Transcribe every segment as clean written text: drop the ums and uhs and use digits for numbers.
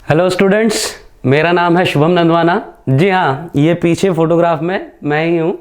Hello students, मेरा नाम है शुभम नंदवाना। जी हाँ, ये पीछे फोटोग्राफ में मैं ही हूँ।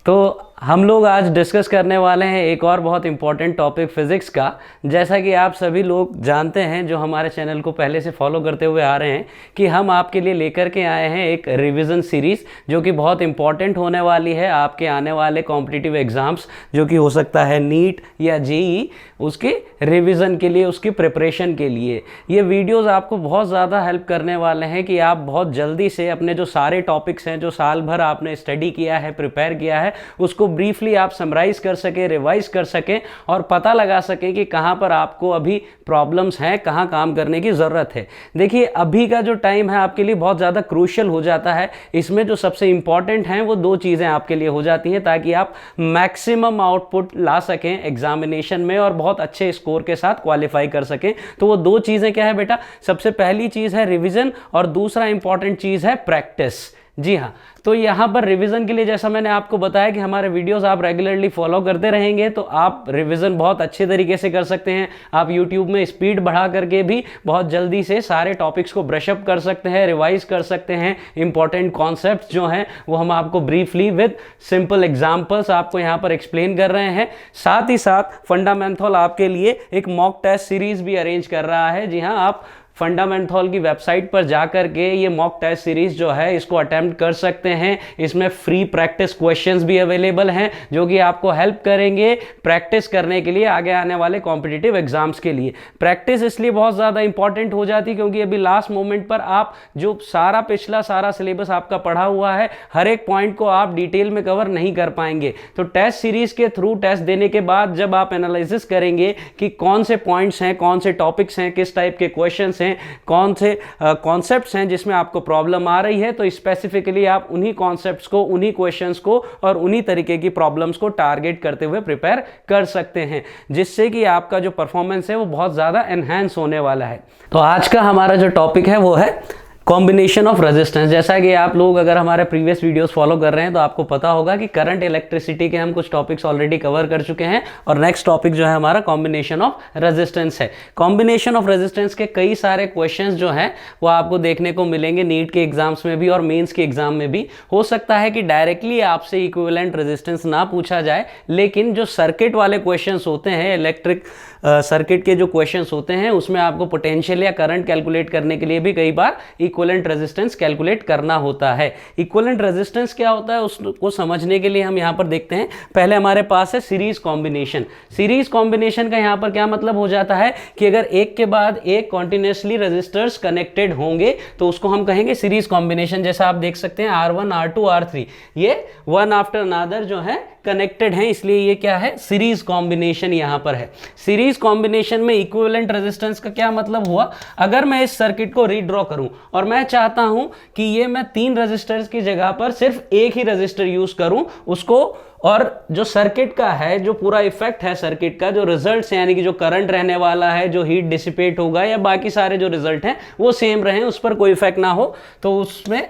तो हम लोग आज डिस्कस करने वाले हैं एक और बहुत इम्पॉर्टेंट टॉपिक फिज़िक्स का। जैसा कि आप सभी लोग जानते हैं, जो हमारे चैनल को पहले से फॉलो करते हुए आ रहे हैं, कि हम आपके लिए लेकर के आए हैं एक रिवीजन सीरीज़ जो कि बहुत इम्पॉर्टेंट होने वाली है आपके आने वाले कॉम्पिटिटिव एग्ज़ाम्स, जो कि हो सकता है नीट या जेई, उसके रिवीजन के लिए, उसकी प्रिपरेशन के लिए। ये वीडियोस आपको बहुत ज़्यादा हेल्प करने वाले हैं कि आप बहुत जल्दी से अपने जो सारे टॉपिक्स हैं, जो साल भर आपने स्टडी किया है, प्रिपेयर किया है, उसको ब्रीफली आप समराइज कर सकें, रिवाइज कर सकें और पता लगा सकें कि कहाँ पर आपको अभी प्रॉब्लम्स हैं, कहाँ काम करने की ज़रूरत है। देखिए, अभी का जो टाइम है आपके लिए बहुत ज़्यादा क्रूशियल हो जाता है। इसमें जो सबसे इंपॉर्टेंट हैं वो दो चीज़ें आपके लिए हो जाती हैं, ताकि आप मैक्सिमम आउटपुट ला सकें एग्जामिनेशन में और बहुत अच्छे स्कोर के साथ क्वालिफाई कर सकें। तो वो दो चीज़ें क्या है बेटा? सबसे पहली चीज़ है रिवीजन और दूसरा इंपॉर्टेंट चीज़ है प्रैक्टिस। जी हाँ, तो यहाँ पर रिवीजन के लिए जैसा मैंने आपको बताया कि हमारे वीडियोस आप रेगुलरली फॉलो करते रहेंगे तो आप रिवीजन बहुत अच्छे तरीके से कर सकते हैं। आप यूट्यूब में स्पीड बढ़ा करके भी बहुत जल्दी से सारे टॉपिक्स को ब्रशअप कर सकते हैं, रिवाइज कर सकते हैं। इंपॉर्टेंट कॉन्सेप्ट्स जो हैं वो हम आपको ब्रीफली विद सिंपल एग्जाम्पल्स आपको यहाँ पर एक्सप्लेन कर रहे हैं। साथ ही साथ फंडामेंटल आपके लिए एक मॉक टेस्ट सीरीज भी अरेंज कर रहा है। जी हाँ, आप फंडामेंटल की वेबसाइट पर जाकर के ये मॉक टेस्ट सीरीज जो है इसको अटेम्प्ट कर सकते हैं। इसमें फ्री प्रैक्टिस क्वेश्चंस भी अवेलेबल हैं जो कि आपको हेल्प करेंगे प्रैक्टिस करने के लिए आगे आने वाले कॉम्पिटिटिव एग्जाम्स के लिए। प्रैक्टिस इसलिए बहुत ज़्यादा इंपॉर्टेंट हो जाती है क्योंकि अभी लास्ट मोमेंट पर आप जो पिछला सारा सिलेबस आपका पढ़ा हुआ है, हर एक पॉइंट को आप डिटेल में कवर नहीं कर पाएंगे। तो टेस्ट सीरीज के थ्रू टेस्ट देने के बाद जब आप एनालिसिस करेंगे कि कौन से पॉइंट्स हैं, कौन से टॉपिक्स हैं, किस टाइप के क्वेश्चन हैं, कौन से कॉन्सेप्ट्स हैं जिसमें आपको प्रॉब्लम आ रही है, तो स्पेसिफिकली आप उन्हीं कॉन्सेप्ट्स को, उन्हीं क्वेश्चंस को और उन्हीं तरीके की प्रॉब्लम्स को टारगेट करते हुए प्रिपेयर कर सकते हैं, जिससे कि आपका जो परफॉर्मेंस है वो बहुत ज़्यादा एनहांस होने वाला है। तो आज का हमारा जो टॉपिक है वो है कॉम्बिनेशन ऑफ रेजिस्टेंस। जैसा कि आप लोग अगर हमारे प्रीवियस वीडियोस फॉलो कर रहे हैं तो आपको पता होगा कि करंट इलेक्ट्रिसिटी के हम कुछ टॉपिक्स ऑलरेडी कवर कर चुके हैं और नेक्स्ट टॉपिक जो है हमारा कॉम्बिनेशन ऑफ रेजिस्टेंस है। कॉम्बिनेशन ऑफ रेजिस्टेंस के कई सारे क्वेश्चंस जो हैं वो आपको देखने को मिलेंगे नीट के एग्जाम्स में भी और मेंस के एग्जाम में भी। हो सकता है कि डायरेक्टली आपसे इक्विवेलेंट रेजिस्टेंस ना पूछा जाए, लेकिन जो सर्किट वाले क्वेश्चंस होते हैं, इलेक्ट्रिक सर्किट के जो क्वेश्चंस होते हैं, उसमें आपको पोटेंशियल या करंट कैलकुलेट करने के लिए भी कई बार इक्विवेलेंट रेजिस्टेंस कैलकुलेट करना होता है। इक्विवेलेंट रेजिस्टेंस क्या होता है उसको समझने के लिए हम यहाँ पर देखते हैं। पहले हमारे पास है सीरीज कॉम्बिनेशन। सीरीज कॉम्बिनेशन का यहाँ पर क्या मतलब हो जाता है कि अगर एक के बाद एक कॉन्टिन्यूसली रेजिस्टर्स कनेक्टेड होंगे तो उसको हम कहेंगे सीरीज कॉम्बिनेशन। जैसा आप देख सकते हैं R1, R2, R3 ये वन आफ्टर अनदर जो है कनेक्टेड हैं, इसलिए ये क्या है? सीरीज कॉम्बिनेशन यहाँ पर है। सीरीज कॉम्बिनेशन में इक्विवेलेंट रेजिस्टेंस का क्या मतलब हुआ? अगर मैं इस सर्किट को रीड्रॉ करूं और मैं चाहता हूं कि ये मैं 3 रेजिस्टर्स की जगह पर सिर्फ एक ही रेजिस्टर यूज करूं उसको, और जो सर्किट का है, जो पूरा इफेक्ट है सर्किट का, जो रिजल्ट है यानी कि जो करंट रहने वाला है, जो हीट डिसिपेट होगा या बाकी सारे जो रिजल्ट हैं वो सेम रहें, उस पर कोई इफेक्ट ना हो, तो उसमें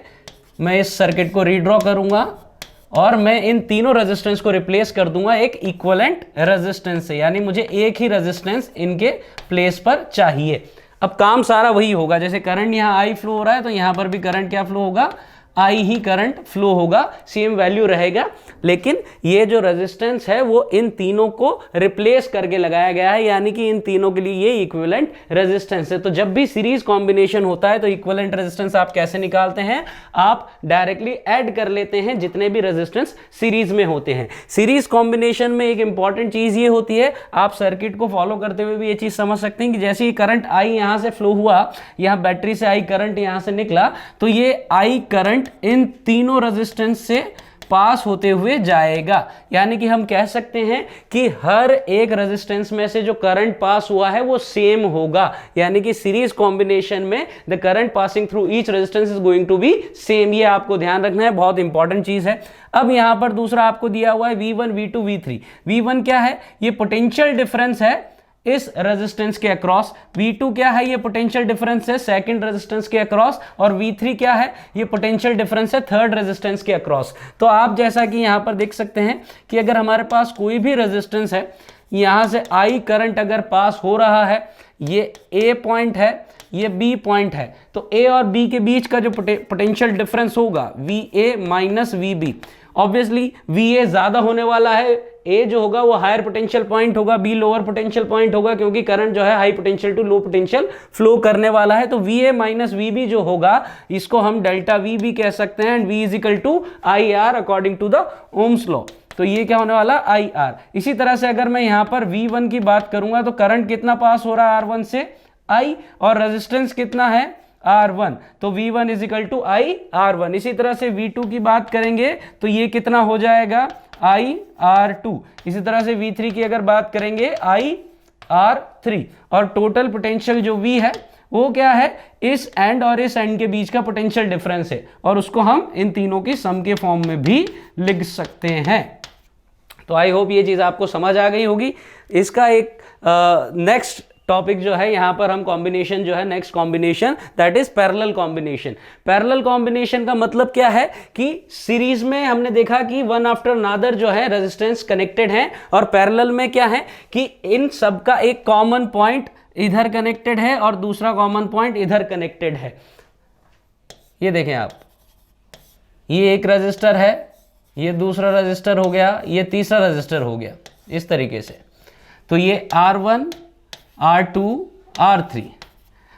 मैं इस सर्किट को रीड्रॉ करूंगा और मैं इन तीनों रेजिस्टेंस को रिप्लेस कर दूंगा एक इक्विवेलेंट रेजिस्टेंस से, यानी मुझे एक ही रेजिस्टेंस इनके प्लेस पर चाहिए। अब काम सारा वही होगा, जैसे करंट यहाँ आई फ्लो हो रहा है तो यहाँ पर भी करंट क्या फ्लो होगा? आई ही करंट फ्लो होगा, सेम वैल्यू रहेगा, लेकिन ये जो रेजिस्टेंस है वो इन तीनों को रिप्लेस करके लगाया गया है, यानी कि इन तीनों के लिए ये इक्विवेलेंट रेजिस्टेंस है। तो जब भी सीरीज कॉम्बिनेशन होता है तो इक्विवेलेंट रेजिस्टेंस आप कैसे निकालते हैं? आप डायरेक्टली ऐड कर लेते हैं जितने भी रेजिस्टेंस सीरीज में होते हैं। सीरीज कॉम्बिनेशन में एक इंपॉर्टेंट चीज ये होती है, आप सर्किट को फॉलो करते हुए भी ये चीज समझ सकते हैं कि जैसे ही करंट आई यहां से फ्लो हुआ, यहां बैटरी से आई करंट यहां से निकला, तो ये आई करंट इन तीनों रेजिस्टेंस से पास होते हुए जाएगा। यानी कि हम कह सकते हैं कि हर एक रेजिस्टेंस में से जो करंट पास हुआ है वो सेम होगा, यानी कि सीरीज कॉम्बिनेशन में the current passing through each resistance is going to be same. ये आपको ध्यान रखना है, बहुत इंपॉर्टेंट चीज है। अब यहां पर दूसरा आपको दिया हुआ है V1, V2, V3। V1 क्या है? ये पोटेंशियल डिफरेंस है इस रेजिस्टेंस के अक्रॉस। V2 क्या है? ये पोटेंशियल डिफरेंस है सेकंड रेजिस्टेंस के अक्रॉस। और V3 क्या है? ये पोटेंशियल डिफरेंस है थर्ड रेजिस्टेंस के अक्रॉस। तो आप जैसा कि यहां पर देख सकते हैं कि अगर हमारे पास कोई भी रेजिस्टेंस है, यहां से I करंट अगर पास हो रहा है, ये A पॉइंट है, ये B पॉइंट है, तो A और B के बीच का जो पोटेंशियल डिफरेंस होगा VA minus VB, obviously VA ज्यादा होने वाला है, A जो होगा वो हायर पोटेंशियल पॉइंट होगा, B लोअर पोटेंशियल पॉइंट होगा, क्योंकि करंट जो है high potential to low potential flow करने वाला है। तो VA माइनस VB जो होगा इसको हम डेल्टा V भी कह सकते हैं, and V is equal to IR according to the Ohm's law. तो ये क्या होने वाला IR। इसी तरह से अगर मैं यहां पर V1 की बात करूंगा तो करंट कितना पास हो रहा है R1 से I, और रेजिस्टेंस कितना है R1, तो V1 is equal to IR1। इसी तरह से V2 की बात करेंगे तो ये कितना हो जाएगा IR2। इसी तरह से V3 की अगर बात करेंगे IR3, और टोटल पोटेंशियल जो V है वो क्या है, इस एंड और इस एंड के बीच का पोटेंशियल डिफरेंस है, और उसको हम इन तीनों की सम के फॉर्म में भी लिख सकते हैं। तो आई होप ये चीज़ आपको समझ आ गई होगी। इसका एक नेक्स्ट टॉपिक जो है यहाँ पर हम कॉम्बिनेशन जो है, next combination that is parallel combination. Parallel combination का मतलब क्या है कि सीरीज में हमने देखा कि वन आफ्टर अनदर जो है रेजिस्टेंस कनेक्टेड है, और पैरेलल में क्या है कि इन सब का एक कॉमन पॉइंट इधर कनेक्टेड है और दूसरा कॉमन पॉइंट इधर कनेक्टेड है। ये देखें आप, ये एक रजिस्टर है, ये दूसरा रजिस्टर हो गया, ये तीसरा रजिस्टर हो गया, इस तरीके से। तो ये R1 R2 R3।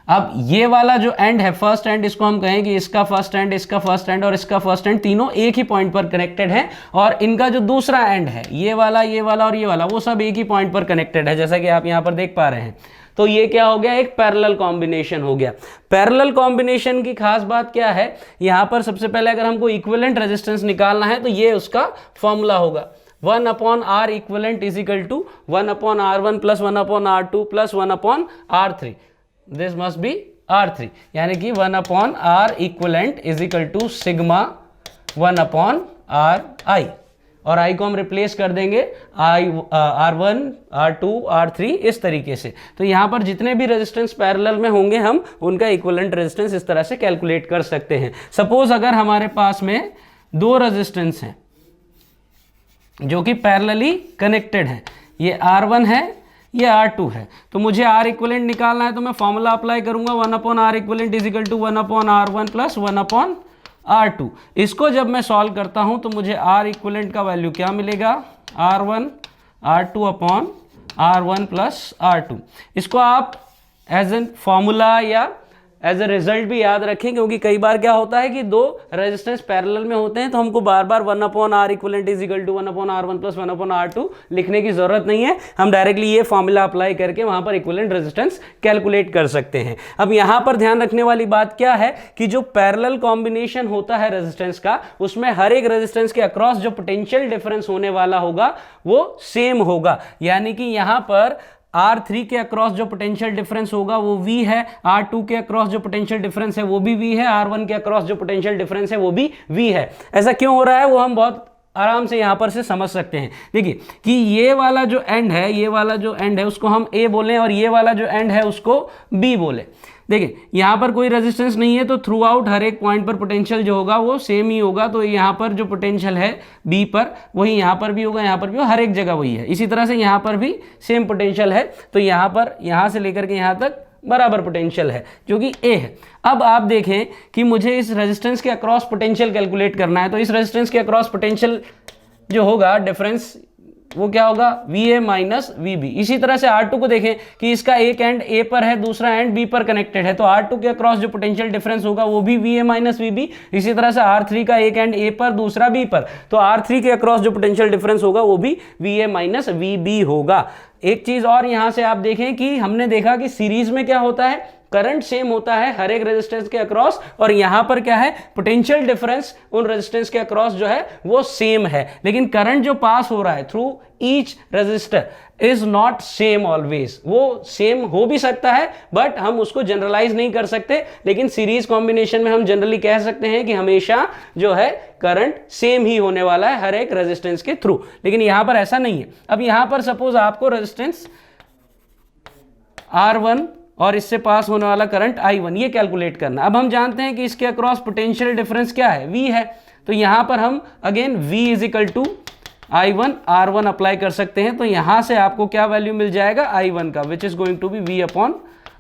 अब ये वाला जो एंड है, फर्स्ट एंड, इसको हम कहें कि इसका फर्स्ट एंड, इसका फर्स्ट एंड और इसका फर्स्ट एंड तीनों एक ही पॉइंट पर कनेक्टेड है, और इनका जो दूसरा एंड है, ये वाला और ये वाला, वो सब एक ही पॉइंट पर कनेक्टेड है, जैसा कि आप यहां पर देख पा रहे हैं। तो ये क्या हो गया, एक पैरेलल कॉम्बिनेशन हो गया। पैरेलल कॉम्बिनेशन की खास बात क्या है, यहां पर सबसे पहले अगर हमको इक्विवेलेंट रेजिस्टेंस निकालना है तो ये उसका फॉर्मूला होगा, 1 upon R equivalent is equal to 1 upon R1 plus 1 upon R2 plus 1 upon R3। This must be R3, यानी कि 1 upon R equivalent is equal to sigma 1 upon RI, और I को हम रिप्लेस कर देंगे R1 R2 R3 इस तरीके से। तो यहाँ पर जितने भी रेजिस्टेंस पैरेलल में होंगे हम उनका इक्विवेलेंट रेजिस्टेंस इस तरह से कैलकुलेट कर सकते हैं। सपोज अगर हमारे पास में दो रेजिस्टेंस हैं जो कि पैरेलली कनेक्टेड है, ये R1 है, ये R2 है, तो मुझे R इक्विवेलेंट निकालना है, तो मैं फॉर्मूला अप्लाई करूंगा 1 upon R equivalent is equal to 1 upon R1 plus 1 upon R2। इसको जब मैं सॉल्व करता हूं तो मुझे R इक्विवेलेंट का वैल्यू क्या मिलेगा, R1 R2 upon R1 plus R2। इसको आप एज एन फॉर्मूला या एज ए रिजल्ट भी याद रखें, क्योंकि कई बार क्या होता है कि दो रेजिस्टेंस पैरेलल में होते हैं तो हमको बार बार 1 upon R equivalent is equal to 1 upon R1 plus 1 upon R2 लिखने की जरूरत नहीं है। हम डायरेक्टली ये फॉर्मूला अप्लाई करके वहां पर इक्विवेलेंट रेजिस्टेंस कैलकुलेट कर सकते हैं। अब यहां पर ध्यान रखने वाली बात क्या है कि जो पैरेलल कॉम्बिनेशन होता है रेजिस्टेंस का, उसमें हर एक रेजिस्टेंस के अक्रॉस जो पोटेंशियल डिफरेंस होने वाला होगा वो सेम होगा, यानी कि यहां पर R3 के अक्रॉस जो पोटेंशियल डिफरेंस होगा वो V है, R2 के अक्रॉस जो पोटेंशियल डिफरेंस है वो भी V है, R1 के अक्रॉस जो पोटेंशियल डिफरेंस है वो भी V है। ऐसा क्यों हो रहा है वो हम बहुत आराम से यहां पर से समझ सकते हैं। देखिए कि ये वाला जो एंड है, ये वाला जो एंड है उसको हम A बोलें, और ये वाला जो एंड है उसको B बोले। देखिए यहाँ पर कोई रेजिस्टेंस नहीं है, तो थ्रू आउट हर एक पॉइंट पर पोटेंशियल जो होगा वो सेम ही होगा। तो यहाँ पर जो पोटेंशियल है B पर, वही यहाँ पर भी होगा, यहाँ पर भी होगा, हर एक जगह वही है। इसी तरह से यहाँ पर भी सेम पोटेंशियल है, तो यहाँ पर, यहाँ से लेकर के यहाँ तक बराबर पोटेंशियल है जो कि A है। अब आप देखें कि मुझे इस रेजिस्टेंस के अक्रॉस पोटेंशियल कैलकुलेट करना है, तो इस रेजिस्टेंस के अक्रॉस पोटेंशियल जो होगा डिफरेंस वो क्या होगा, VA माइनस VB। इसी तरह से R2 को देखें कि इसका एक एंड A पर है, दूसरा एंड B पर कनेक्टेड है, तो R2 के अक्रॉस जो पोटेंशियल डिफरेंस होगा वो भी VA माइनस VB। इसी तरह से R3 का एक एंड A पर, दूसरा B पर, तो R3 के अक्रॉस जो पोटेंशियल डिफरेंस होगा वो भी VA माइनस VB होगा। एक चीज और यहां से आप देखें कि हमने देखा कि सीरीज में क्या होता है, करंट सेम होता है हर एक रेजिस्टेंस के अक्रॉस, और यहां पर क्या है, पोटेंशियल डिफरेंस उन रेजिस्टेंस के अक्रॉस जो है वो सेम है, लेकिन करंट जो पास हो रहा है through each resistor is not same always. वो सेम हो भी सकता है बट हम उसको जनरलाइज नहीं कर सकते, लेकिन सीरीज कॉम्बिनेशन में हम जनरली कह सकते हैं कि हमेशा जो है करंट सेम ही होने वाला है हर एक रेजिस्टेंस के थ्रू, लेकिन यहां पर ऐसा नहीं है। अब यहां पर सपोज आपको रेजिस्टेंस R1 और इससे पास होने वाला करंट I1 ये कैलकुलेट करना। अब हम जानते हैं कि इसके अक्रॉस पोटेंशियल डिफरेंस क्या है, V है, तो यहां पर हम again V is equal to I1 R1 apply कर सकते हैं। तो यहां से आपको क्या वैल्यू मिल जाएगा I1 का, which is going to be V upon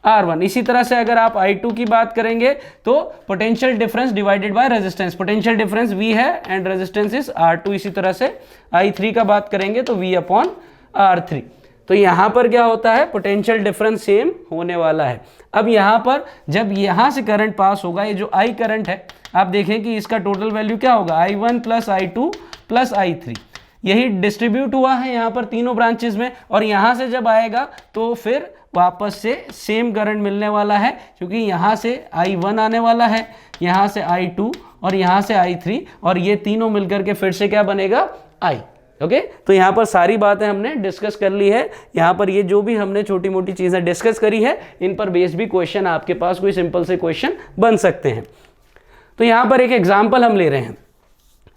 R1। इसी तरह से अगर आप I2 की बात करेंगे तो potential difference divided by resistance, potential difference V है एंड रेजिस्टेंस इज R2। इसी तरह से I3 का बात करेंगे तो V अपॉन R3। तो यहां पर क्या होता है, पोटेंशियल डिफरेंस सेम होने वाला है। अब यहां पर जब यहां से करंट पास होगा, ये जो I करंट है, आप देखें कि इसका टोटल वैल्यू क्या होगा, I1 plus I2 plus I3। यही डिस्ट्रीब्यूट हुआ है यहाँ पर तीनों ब्रांचेस में, और यहाँ से जब आएगा तो फिर वापस से सेम करंट मिलने वाला है, क्योंकि यहाँ से I1 आने वाला है, यहाँ से I2 और यहाँ से I3, और ये तीनों मिलकर के फिर से क्या बनेगा, I। ओके तो यहाँ पर सारी बातें हमने डिस्कस कर ली है। यहाँ पर ये जो भी हमने छोटी मोटी चीज़ें डिस्कस करी है, इन पर बेस्ड भी क्वेश्चन आपके पास कोई सिंपल से क्वेश्चन बन सकते हैं। तो यहाँ पर एक एग्जाम्पल हम ले रहे हैं,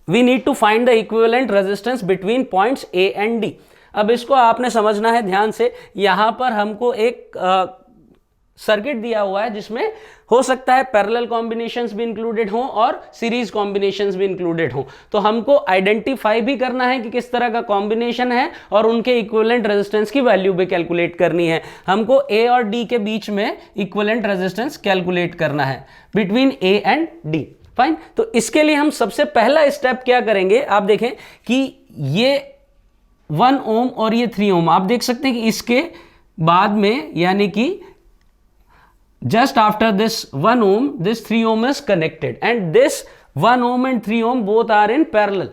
we need to find the equivalent resistance between points A and D. अब इसको आपने समझना है ध्यान से। यहाँ पर हमको एक सर्किट दिया हुआ है जिसमें हो सकता है पैरेलल कॉम्बिनेशंस भी इंक्लूडेड हों और सीरीज कॉम्बिनेशंस भी इंक्लूडेड हों। तो हमको आइडेंटिफाई भी करना है कि किस तरह का कॉम्बिनेशन है, और उनके इक्विवेलेंट रेजिस्टेंस की वैल्यू भी कैलकुलेट करनी है। हमको ए और डी के बीच में इक्विवेलेंट रेजिस्टेंस कैलकुलेट करना है between A and D. Fine, तो इसके लिए हम सबसे पहला स्टेप क्या करेंगे, आप देखें कि ये 1 ओम और ये 3 ओम, आप देख सकते हैं कि इसके बाद में, यानी कि just after this 1 ohm, this 3 ohm is connected, and this 1 ohm and 3 ohm both are in parallel,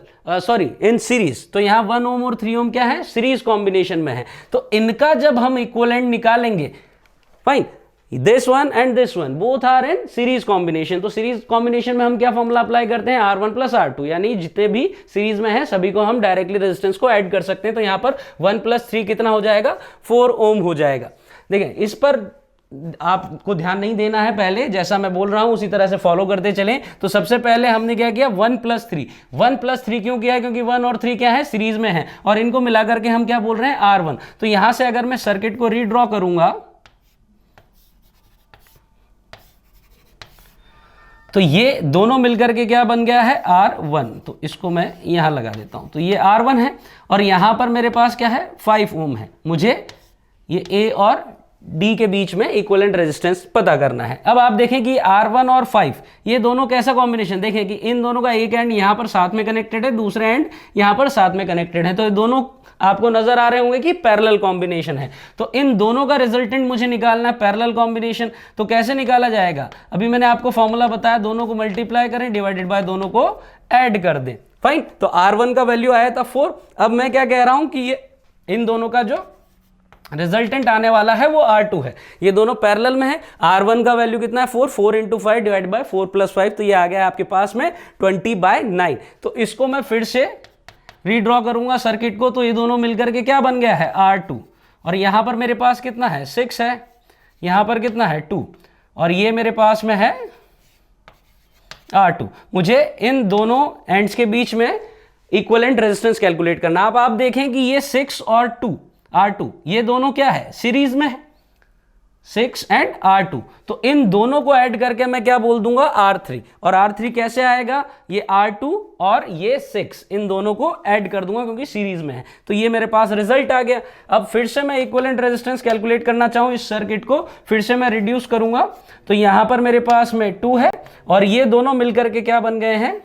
in series। तो यहाँ 1 ohm और 3 ohm क्या है, सीरीज कॉम्बिनेशन में है। तो इनका जब हम इक्विवेलेंट निकालेंगे, fine, this one and this one both are in series combination. तो सीरीज कॉम्बिनेशन में हम क्या फॉर्मूला अप्लाई करते हैं, R1 प्लस R2, यानी जितने भी सीरीज में है सभी को हम डायरेक्टली रेजिस्टेंस को ऐड कर सकते हैं। तो यहाँ पर 1 प्लस 3 कितना हो जाएगा, 4 ओम हो जाएगा। देखें, इस पर आपको ध्यान नहीं देना है, पहले जैसा मैं बोल रहा हूं उसी तरह से फॉलो करते चलें। तो सबसे पहले हमने क्या किया, 1 प्लस 3। 1 प्लस 3 क्यों किया है, क्योंकि 1 और 3 क्या है, सीरीज में है, और इनको मिलाकर के हम क्या बोल रहे हैं, R1। तो यहां से अगर मैं सर्किट को रीड्रॉ करूंगा तो ये दोनों मिलकर के क्या बन गया है, R1। तो इसको मैं यहां लगा देता हूं, तो ये R1 है, और यहां पर मेरे पास क्या है, 5 ओम है। मुझे ये A और D के बीच में इक्विवेलेंट रेजिस्टेंस पता करना है। अब आप देखें कि R1 और 5 ये दोनों कैसा कॉम्बिनेशन, देखें कि इन दोनों का एक एंड यहाँ पर साथ में कनेक्टेड है, दूसरे एंड यहाँ पर साथ में कनेक्टेड है। तो ये दोनों आपको नजर आ रहे होंगे कि पैरेलल कॉम्बिनेशन है। तो इन दोनों का रिजल्टेंट मुझे निकालना है, पैरेलल कॉम्बिनेशन। तो कैसे निकाला जाएगा, अभी मैंने आपको फॉर्मूला बताया, दोनों को मल्टीप्लाई करें डिवाइडेड बाय दोनों को ऐड कर दें। फाइन, तो R1 का वैल्यू आया था 4। अब मैं क्या कह रहा हूं कि ये इन दोनों का जो रिजल्टेंट आने वाला है वो R2 है। ये दोनों पैरेलल में है। R1 का वैल्यू कितना है, 4। 4 इंटू 5 डिवाइड बाय 4 प्लस 5, तो ये आ गया आपके पास में 20/9। तो इसको मैं फिर से रीड्रॉ करूंगा सर्किट को, तो ये दोनों मिलकर के क्या बन गया है, R2। और यहां पर मेरे पास कितना है, 6 है, यहां पर कितना है, 2, और ये मेरे पास में है R2। मुझे इन दोनों एंड्स के बीच में इक्विवेलेंट रेजिस्टेंस कैलकुलेट करना। अब आप देखें कि ये 6 और 2 R2 ये दोनों क्या है, सीरीज में है, 6 एंड R2। तो इन दोनों को ऐड करके मैं क्या बोल दूंगा, R3। और R3 कैसे आएगा, ये R2 और ये 6, इन दोनों को ऐड कर दूंगा क्योंकि सीरीज में है। तो ये मेरे पास रिजल्ट आ गया। अब फिर से मैं इक्विवेलेंट रेजिस्टेंस कैलकुलेट करना चाहूं, इस सर्किट को फिर से मैं रिड्यूस करूंगा, तो यहां पर मेरे पास में 2 है, और ये दोनों मिलकर के क्या बन गए हैं,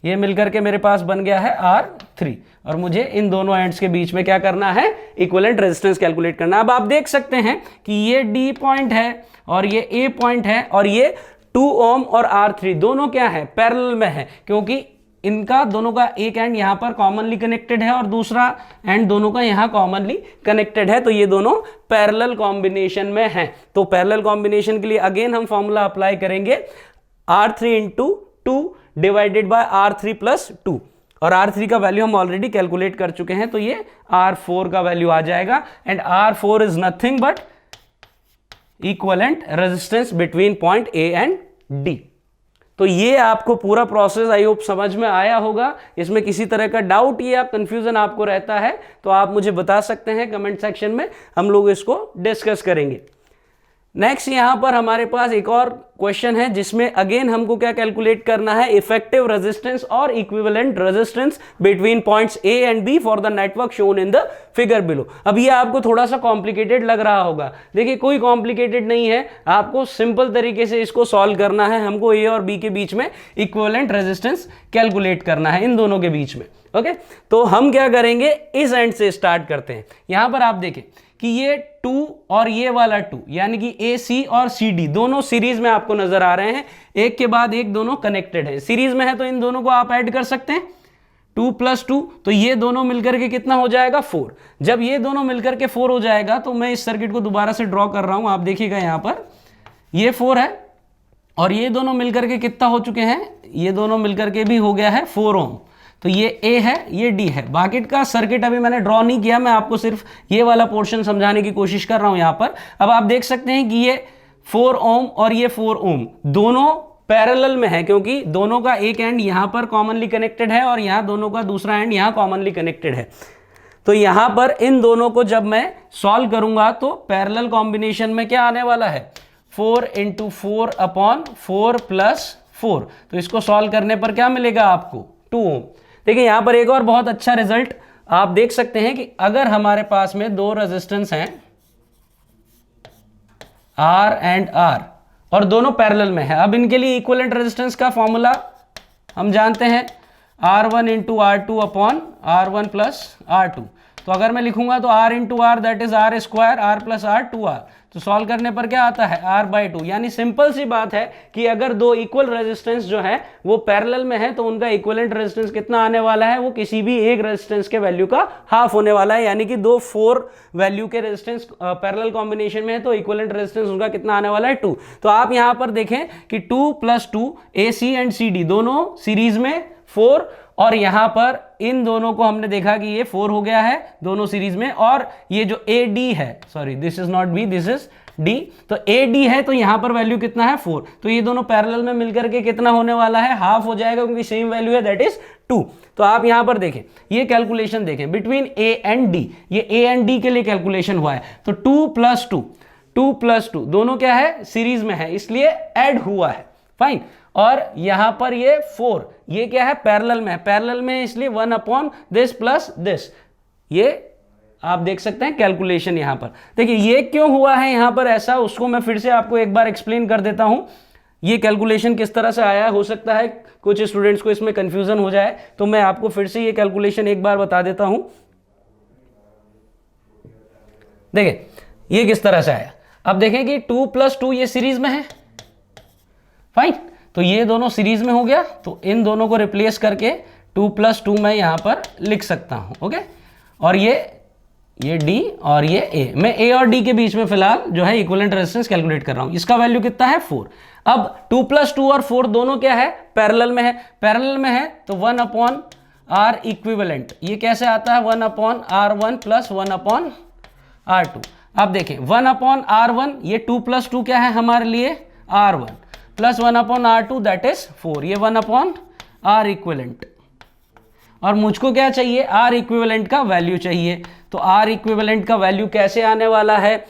ये मिलकर के मेरे पास बन गया है R3। और मुझे इन दोनों एंड्स के बीच में क्या करना है, इक्विवेलेंट रेजिस्टेंस कैलकुलेट करना। अब आप देख सकते हैं कि ये D पॉइंट है और ये A पॉइंट है, और ये 2 ओम और R3 दोनों क्या है, पैरेलल में है, क्योंकि इनका दोनों का एक एंड यहाँ पर कॉमनली कनेक्टेड है और दूसरा एंड दोनों का यहाँ कॉमनली कनेक्टेड है। तो ये दोनों पैरेलल कॉम्बिनेशन में हैं। तो पैरेलल कॉम्बिनेशन के लिए अगेन हम फॉर्मूला अप्लाई करेंगे, R3 into 2 divided by R3 plus 2, और R3 का वैल्यू हम ऑलरेडी कैलकुलेट कर चुके हैं, तो ये R4 का वैल्यू आ जाएगा। And R4 is nothing but equivalent resistance between point A and D। तो ये आपको पूरा प्रोसेस आई होप समझ में आया होगा। इसमें किसी तरह का डाउट या कंफ्यूजन आपको रहता है तो आप मुझे बता सकते हैं कमेंट सेक्शन में, हम लोग इसको डिस्कस करेंगे। नेक्स्ट यहाँ पर हमारे पास एक और क्वेश्चन है जिसमें अगेन हमको क्या कैलकुलेट करना है, इफेक्टिव रेजिस्टेंस और equivalent resistance between points A and B for the network shown in the figure below. अब ये आपको थोड़ा सा कॉम्प्लिकेटेड लग रहा होगा, देखिए कोई कॉम्प्लिकेटेड नहीं है, आपको सिंपल तरीके से इसको सॉल्व करना है। हमको ए और बी के बीच में इक्विवेलेंट रेजिस्टेंस कैलकुलेट करना है, इन दोनों के बीच में। ओके, तो हम क्या करेंगे, इस एंड से स्टार्ट करते हैं। यहां पर आप देखें कि ये 2 और ये वाला 2 यानी कि ए सी और सी डी दोनों सीरीज में आपको नजर आ रहे हैं, एक के बाद एक दोनों कनेक्टेड है, सीरीज में है, तो इन दोनों को आप ऐड कर सकते हैं 2 + 2, तो ये दोनों मिलकर के कितना हो जाएगा 4। जब ये दोनों मिलकर के 4 हो जाएगा तो मैं इस सर्किट को दोबारा से ड्रॉ कर रहा हूं, आप देखिएगा यहां पर ये 4 है और ये दोनों मिलकर के कितना हो चुके हैं, ये दोनों मिलकर के भी हो गया है 4 ओम। तो ये ए है, ये डी है। बाकी का सर्किट अभी मैंने ड्रॉ नहीं किया, मैं आपको सिर्फ ये वाला पोर्शन समझाने की कोशिश कर रहा हूं यहां पर। अब आप देख सकते हैं कि ये 4 ओम और ये 4 ओम दोनों पैरेलल में है, क्योंकि दोनों का एक एंड यहां पर कॉमनली कनेक्टेड है और यहां दोनों का दूसरा एंड यहां कॉमनली कनेक्टेड है। तो यहां पर इन दोनों को जब मैं सॉल्व करूंगा तो पैरेलल कॉम्बिनेशन में क्या आने वाला है, 4 × 4/4 + 4। तो इसको सॉल्व करने पर क्या मिलेगा आपको, 2 ओम। देखिए यहां पर एक और बहुत अच्छा रिजल्ट आप देख सकते हैं कि अगर हमारे पास में दो रेजिस्टेंस हैं R एंड R और दोनों पैरेलल में है, अब इनके लिए इक्विवेलेंट रेजिस्टेंस का फॉर्मूला हम जानते हैं, R1 × R2 R1 + R2। तो अगर मैं लिखूंगा तो R × R that is R² R + R 2R। तो सॉल्व करने पर क्या आता है, R/2। यानी सिंपल सी बात है कि अगर दो इक्वल रेजिस्टेंस जो है वो पैरेलल में है तो उनका इक्विवेलेंट रेजिस्टेंस कितना आने वाला है, वो किसी भी एक रेजिस्टेंस के वैल्यू का हाफ होने वाला है। यानी कि दो 4 वैल्यू के रेजिस्टेंस पैरेलल कॉम्बिनेशन में है तो इक्विवेलेंट रेजिस्टेंस उनका कितना आने वाला है, 2। तो आप यहां पर देखें कि 2 + 2 AC एंड CD दोनों सीरीज में 4, और यहां पर इन दोनों को हमने देखा कि ये 4 हो गया है दोनों सीरीज में, और ये जो AD है, sorry this is not B this is D, तो AD है तो यहां पर वैल्यू कितना है 4। तो ये दोनों पैरेलल में मिलकर के कितना होने वाला है, हाफ हो जाएगा, क्योंकि सेम वैल्यू है दैट इज 2। तो आप यहां पर देखें, ये कैलकुलेशन देखें बिटवीन A एंड D, ये A एंड D के लिए कैलकुलेशन हुआ है। तो 2 + 2 दोनों क्या है, सीरीज में है, इसलिए ऐड हुआ है, फाइन। और यहां पर ये 4, ये क्या है, पैरेलल में है, पैरेलल में इसलिए 1/this + this। ये आप देख सकते हैं कैलकुलेशन यहां पर। देखिए ये क्यों हुआ है यहां पर ऐसा, उसको मैं फिर से आपको एक बार एक्सप्लेन कर देता हूं। ये कैलकुलेशन किस तरह से आया, हो सकता है कुछ स्टूडेंट्स को इसमें कंफ्यूजन हो जाए, तो मैं आपको फिर से ये कैलकुलेशन एक बार बता देता हूं। देखिए ये किस तरह से आया, अब देखें कि 2 + 2 ये सीरीज में है, फाइन। तो ये दोनों सीरीज में हो गया, तो इन दोनों को रिप्लेस करके 2 + 2 मैं यहां पर लिख सकता हूं, ओके। और ये D और ये A, मैं A और D के बीच में फिलहाल जो है इक्विवेलेंट रेजिस्टेंस कैलकुलेट कर रहा हूं, इसका वैल्यू कितना है 4। अब 2 + 2 और 4 दोनों क्या है, पैरेलल में है, पैरेलल में है तो 1/R इक्विवेलेंट, ये कैसे आता है 1/R1 + 1/R2। अब देखें 1/R1 ये 2 + 2 क्या है हमारे लिए R1 + 1/R2 दैट इज 4, ये 1/R इक्विवेलेंट। और मुझको क्या चाहिए, R इक्विवेलेंट का वैल्यू चाहिए। तो R इक्विवेलेंट का वैल्यू कैसे आने वाला है,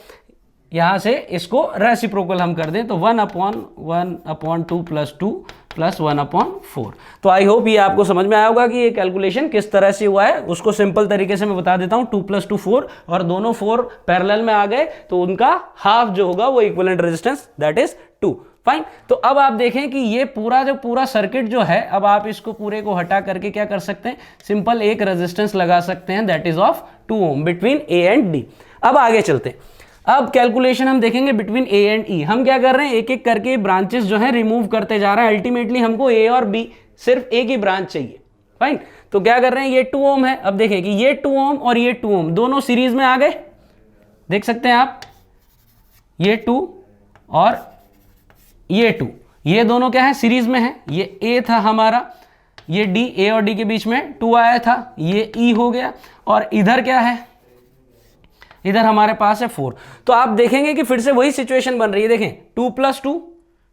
यहां से इसको रेसिप्रोकल हम कर दें तो 1/2 + 2 + 1/4। तो आई होप ये आपको समझ में आया होगा कि ये कैलकुलेशन किस तरह से हुआ है। उसको सिंपल तरीके से मैं बता देता हूं, 2 + 2 4 और दोनों 4 पैरेलल में आ गए तो उनका हाफ जो होगा वो equivalent resistance that is 2, fine. तो अब आप देखें कि ये पूरा सर्किट जो है, अब आप इसको पूरे को हटा करके क्या कर सकते हैं, सिंपल एक रेजिस्टेंस लगा सकते हैं that is of 2 ohm between A and D। अब आगे चलते हैं, अब कैलकुलेशन हम देखेंगे बिटवीन A एंड E। हम क्या कर रहे हैं, एक एक करके ब्रांचेस जो है रिमूव करते जा रहे हैं। अल्टीमेटली हमको A और B सिर्फ एक ही ब्रांच चाहिए, फाइन। तो क्या कर रहे हैं, ये 2 ओम है, अब देखें कि ये 2 ओम और ये 2 ओम दोनों सीरीज में आ गए, देख सकते हैं आप, ये 2 और ये 2, ये दोनों क्या है सीरीज में है। ये A था हमारा, ये D, A और D के बीच में 2 आया था, ये E हो गया, और इधर क्या है, इधर हमारे पास है 4। तो आप देखेंगे कि फिर से वही सिचुएशन बन रही है, देखें 2 + 2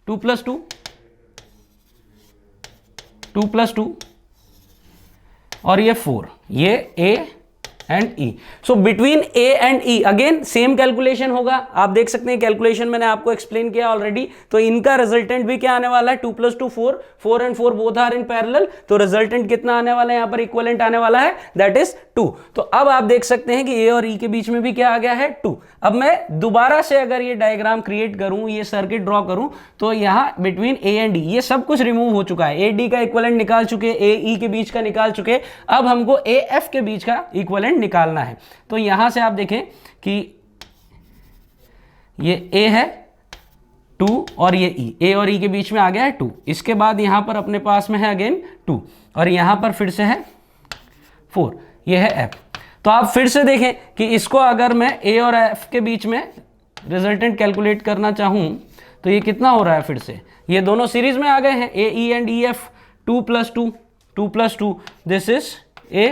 2 + 2 2 + 2 और ये 4, ये A and E. So between A and E again same calculation होगा। आप देख सकते हैं कैलकुलेशन मैंने आपको एक्सप्लेन किया ऑलरेडी। तो इनका रिजल्टेंट भी क्या आने वाला है, 2 + 2 4, 4 and 4 both are in parallel. तो रिजल्टेंट कितना आने वाला है, यहां पर इक्विवेलेंट आने वाला है, दैट इज 2। तो अब आप देख सकते हैं कि ए और ई के बीच में भी क्या आ गया है, 2। अब मैं दोबारा से अगर ये डायग्राम क्रिएट करूं, ये सर्किट ड्रॉ करूं, तो यहां बिटवीन ए एंड ई ये सब कुछ रिमूव हो चुका है। ए डी का इक्विवेलेंट निकाल चुके, ए ई के बीच का निकाल चुके। अब हमको ए एफ के बीच का इक्विवेलेंट निकालना है। तो यहां से आप देखें कि ये ए है 2 और ये ई, ए और ई के बीच में आ गया है 2। इसके बाद यहां पर अपने पास में है अगेन 2 और यहां पर फिर से है 4, ये है एफ। तो आप फिर से देखें कि इसको अगर मैं ए और एफ के बीच में रिजल्टेंट कैलकुलेट करना चाहूं तो ये कितना हो रहा है, फिर से ये दोनों सीरीज में आ गए हैं, A E and E F, 2 + 2, 2 + 2, this is A,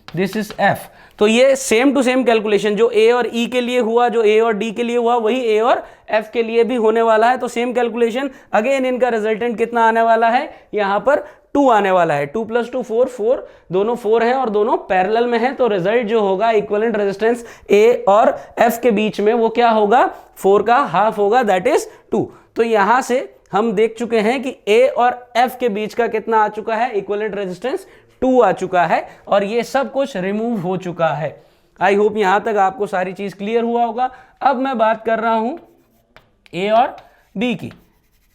this is F. तो ये सेम टू सेम कैलकुलेशन जो ए और ई के लिए हुआ, जो ए और डी के लिए हुआ, वही ए और एफ के लिए भी होने वाला है। तो सेम कैलकुलेशन अगेन, इनका रिजल्टेंट कितना आने वाला है, यहां पर 2 आने वाला है। 2 + 2 4, 4 दोनों 4 हैं और दोनों पैरेलल में हैं। तो रिजल्ट जो होगा इक्विवेलेंट रेजिस्टेंस ए और एफ के बीच में वो क्या होगा, 4 का हाफ होगा, दैट इज 2। तो यहां से हम देख चुके हैं कि ए और एफ के बीच का कितना आ चुका है, इक्विवेलेंट रेजिस्टेंस 2 आ चुका है और ये सब कुछ रिमूव हो चुका है। आई होप यहां तक आपको सारी चीज क्लियर हुआ होगा। अब मैं बात कर रहा हूं ए और बी की।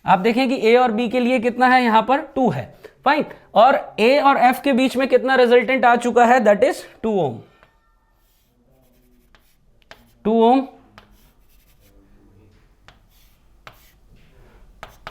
आप देखें कि ए और बी के लिए कितना है, यहां पर 2 है, फाइन। और ए और एफ के बीच में कितना रिजल्टेंट आ चुका है, that is 2 ohm. 2 ohm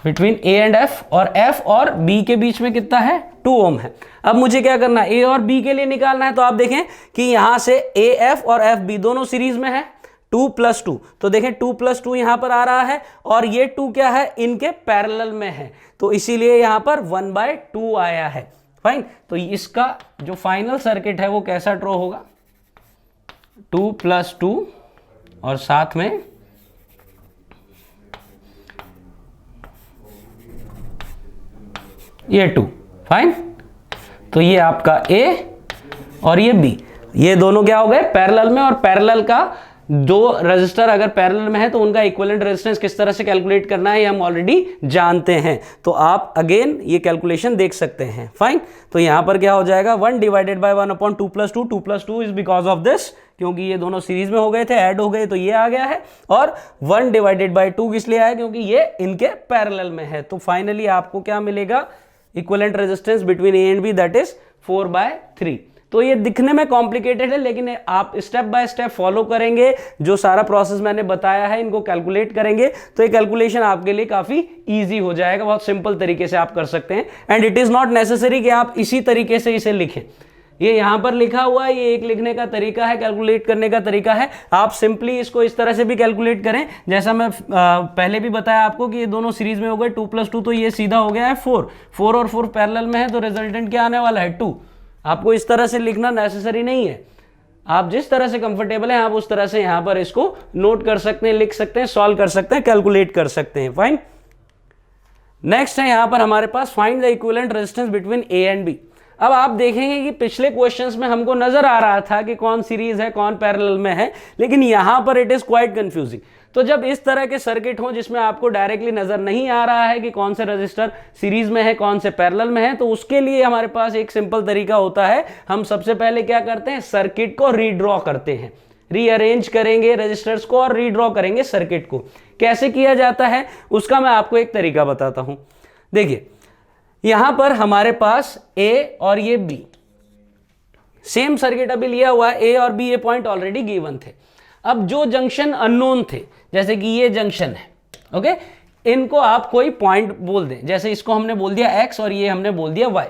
between A and F, और एफ और बी के बीच में कितना है, 2 ओम है। अब मुझे क्या करना है, ए और बी के लिए निकालना है। तो आप देखें कि यहां से ए एफ और एफ बी दोनों सीरीज में है, 2 + 2। तो देखें 2 + 2 यहां पर आ रहा है और ये 2 क्या है, इनके पैरेलल में है। तो इसीलिए यहां पर 1/2 आया है, फाइन। तो इसका जो फाइनल सर्किट है वो कैसा ड्रॉ होगा, 2 + 2 और साथ में ये 2, फाइन। तो ये आपका ए और ये बी, ये दोनों क्या हो गए, पैरेलल में। और पैरेलल का दो रजिस्टर अगर पैरेलल में है तो उनका इक्विवेलेंट रेजिस्टेंस किस तरह से कैलकुलेट करना है ये हम ऑलरेडी जानते हैं। तो आप अगेन ये कैलकुलेशन देख सकते हैं, फाइन। तो यहां पर क्या हो जाएगा, 1 / 1/2 + 2, 2 + 2 इज बिकॉज ऑफ दिस, क्योंकि ये दोनों सीरीज में हो गए थे, ऐड हो गए तो ये आ गया है। और 1 / 2 किस लिए आया, क्योंकि ये इनके पैरेलल में है। तो फाइनली आपको क्या मिलेगा, equivalent resistance between A and B, that is 4/3। तो ये दिखने में कॉम्प्लिकेटेड है, लेकिन आप स्टेप बाय स्टेप फॉलो करेंगे, जो सारा प्रोसेस मैंने बताया है इनको कैलकुलेट करेंगे, तो ये कैलकुलेशन आपके लिए काफी इजी हो जाएगा। बहुत सिंपल तरीके से आप कर सकते हैं। And it is not necessary कि आप इसी तरीके से इसे लिखें। ये यहां पर लिखा हुआ है, ये एक लिखने का तरीका है, कैलकुलेट करने का तरीका है। आप सिंपली इसको इस तरह से भी कैलकुलेट करें, जैसा मैं पहले भी बताया आपको कि ये दोनों सीरीज में हो गए 2 + 2, तो ये सीधा हो गया है 4 और 4 पैरेलल में है, तो रिजल्टेंट क्या आने वाला है, 2। आपको इस तरह से लिखना नेसेसरी नहीं है, आप जिस तरह से कंफर्टेबल हैं आप उस तरह से यहां पर इसको नोट कर सकते हैं, लिख सकते हैं, सॉल्व कर सकते हैं, कैलकुलेट कर सकते हैं, फाइन। नेक्स्ट है यहां पर हमारे पास find the equivalent resistance between A and B. अब आप देखेंगे कि पिछले क्वेश्चंस में हमको नजर आ रहा था कि कौन सीरीज है कौन पैरेलल में है, लेकिन यहां पर इट इज क्वाइट कंफ्यूजिंग। तो जब इस तरह के सर्किट हो जिसमें आपको डायरेक्टली नजर नहीं आ रहा है कि कौन से रजिस्टर सीरीज में है कौन से पैरेलल में है, तो उसके लिए हमारे पास एक सिंपल तरीका होता है। हम सबसे पहले क्या करते हैं, सर्किट को रीड्रॉ करते हैं, रीअरेंज करेंगे रजिस्टर्स को और रीड्रॉ करेंगे सर्किट को। कैसे किया जाता है उसका मैं आपको एक तरीका बताता हूं। देखिए यहां पर हमारे पास ए और ये बी, सेम सर्किट अभी लिया हुआ है, ए और बी ये पॉइंट ऑलरेडी गिवन थे। अब जो जंक्शन अननोन थे, जैसे कि ये जंक्शन है, ओके, इनको आप कोई पॉइंट बोल दें, जैसे इसको हमने बोल दिया x और ये हमने बोल दिया y।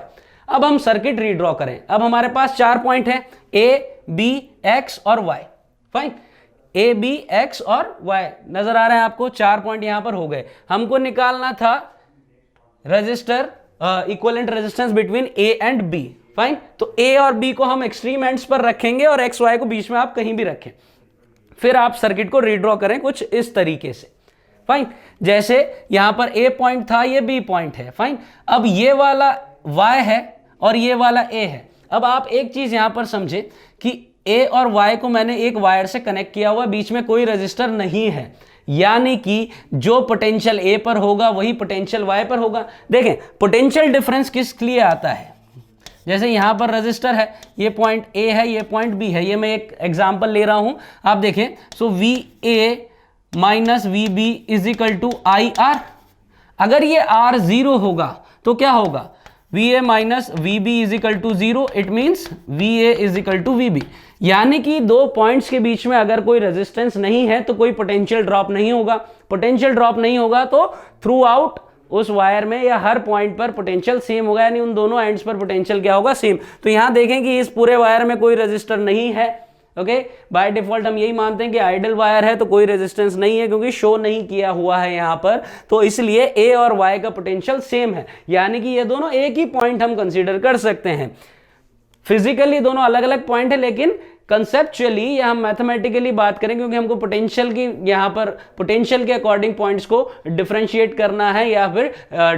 अब हम सर्किट रीड्रॉ करें। अब हमारे पास 4 पॉइंट हैं, a, b, x और y, fine. a, b, x और y नजर आ रहे हैं आपको, 4 पॉइंट यहां पर हो गए। हमको निकालना था resistor equivalent resistance between A and B, fine. तो ए और बी को हम एक्सट्रीम एंड्स पर रखेंगे और एक्स वाई को बीच में आप कहीं भी रखें। फिर आप सर्किट को रीड्रॉ करें कुछ इस तरीके से, फाइन। जैसे यहां पर ए पॉइंट था, ये बी पॉइंट है, फाइन। अब ये वाला y है और ये वाला a है। अब आप एक चीज यहां पर समझे कि ए और वाई को मैंने एक वायर से कनेक्ट किया हुआ, बीच में कोई रजिस्टर नहीं है, यानी कि जो पोटेंशियल ए पर होगा वही पोटेंशियल वाई पर होगा। देखें पोटेंशियल डिफरेंस किस लिए आता है, जैसे यहां पर रजिस्टर है, ये पॉइंट ए है, ये पॉइंट बी है, ये मैं एक एग्जांपल ले रहा हूं, आप देखें। So V A minus V B is equal to I R. अगर ये आर जीरो होगा तो क्या होगा, V A minus V B is equal to zero, it means V A is equal to V B. यानी कि दो points के बीच में अगर कोई रेजिस्टेंस नहीं है तो कोई पोटेंशियल ड्रॉप नहीं होगा। पोटेंशियल ड्रॉप नहीं होगा तो थ्रू आउट उस वायर में या हर पॉइंट पर पोटेंशियल सेम होगा, यानी उन दोनों एंड्स पर पोटेंशियल क्या होगा, सेम। तो यहां देखें कि इस पूरे वायर में कोई रेजिस्टर नहीं है, ओके। बाय डिफॉल्ट हम यही मानते हैं कि आइडल वायर है तो कोई रेजिस्टेंस नहीं है, क्योंकि शो नहीं किया हुआ है यहां पर, तो इसलिए ए और वाई का पोटेंशियल सेम है, यानी कि ये दोनों एक ही पॉइंट हम कंसीडर कर सकते हैं। फिजिकली दोनों अलग अलग पॉइंट है, लेकिन कंसेप्चुअली या हम मैथमेटिकली बात करें, क्योंकि हमको पोटेंशियल की यहां पर पोटेंशियल के अकॉर्डिंग पॉइंट्स को डिफरेंशिएट करना है या फिर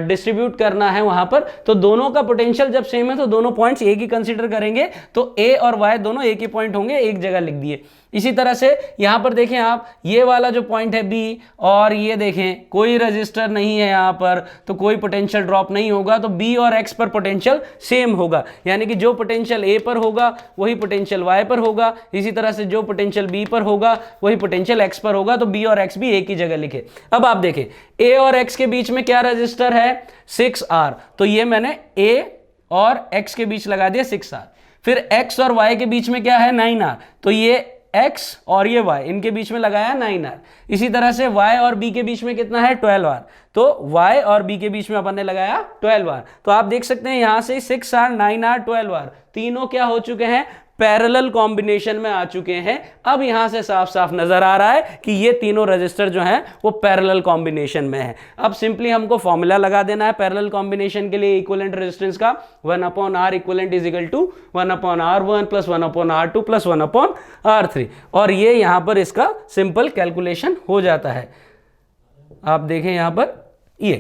डिस्ट्रीब्यूट करना है वहां पर, तो दोनों का पोटेंशियल जब सेम है तो दोनों पॉइंट्स एक ही कंसीडर करेंगे, तो ए और वाई दोनों एक ही पॉइंट होंगे, एक जगह लिख दिए। इसी तरह से यहां पर देखें आप, ये वाला जो पॉइंट है बी, और ये देखें कोई रजिस्टर नहीं है यहां पर, तो कोई पोटेंशियल ड्रॉप नहीं होगा, तो बी और एक्स पर पोटेंशियल सेम होगा, यानी कि जो पोटेंशियल ए पर होगा वही पोटेंशियल वाई पर होगा। इसी तरह से जो पोटेंशियल बी पर होगा वही पोटेंशियल एक्स पर होगा, तो बी और एक्स भी एक ही जगह लिखे। अब आप देखें ए और एक्स के बीच में क्या रजिस्टर है, 6R, तो ये मैंने ए और एक्स के बीच लगा दिया 6R। फिर एक्स और वाई के बीच में क्या है, 9R, तो ये x और ये y, इनके बीच में लगाया 9R। इसी तरह से y और b के बीच में कितना है, 12R, तो y और b के बीच में अपन ने लगाया 12R। तो आप देख सकते हैं यहां से 6R 9R 12R तीनों क्या हो चुके हैं, पैरेलल कॉम्बिनेशन में आ चुके हैं। अब यहां से साफ साफ नजर आ रहा है कि ये तीनों रजिस्टर जो हैं वो पैरेलल कॉम्बिनेशन में है। अब सिंपली हमको फॉर्मूला लगा देना है पैरेलल कॉम्बिनेशन के लिए इक्विवेलेंट रेजिस्टेंस का, 1/R equivalent is equal to 1/R1 plus 1/R2 plus 1/R3, और ये यहां पर इसका सिंपल कैलकुलेशन हो जाता है। आप देखें यहां पर ये,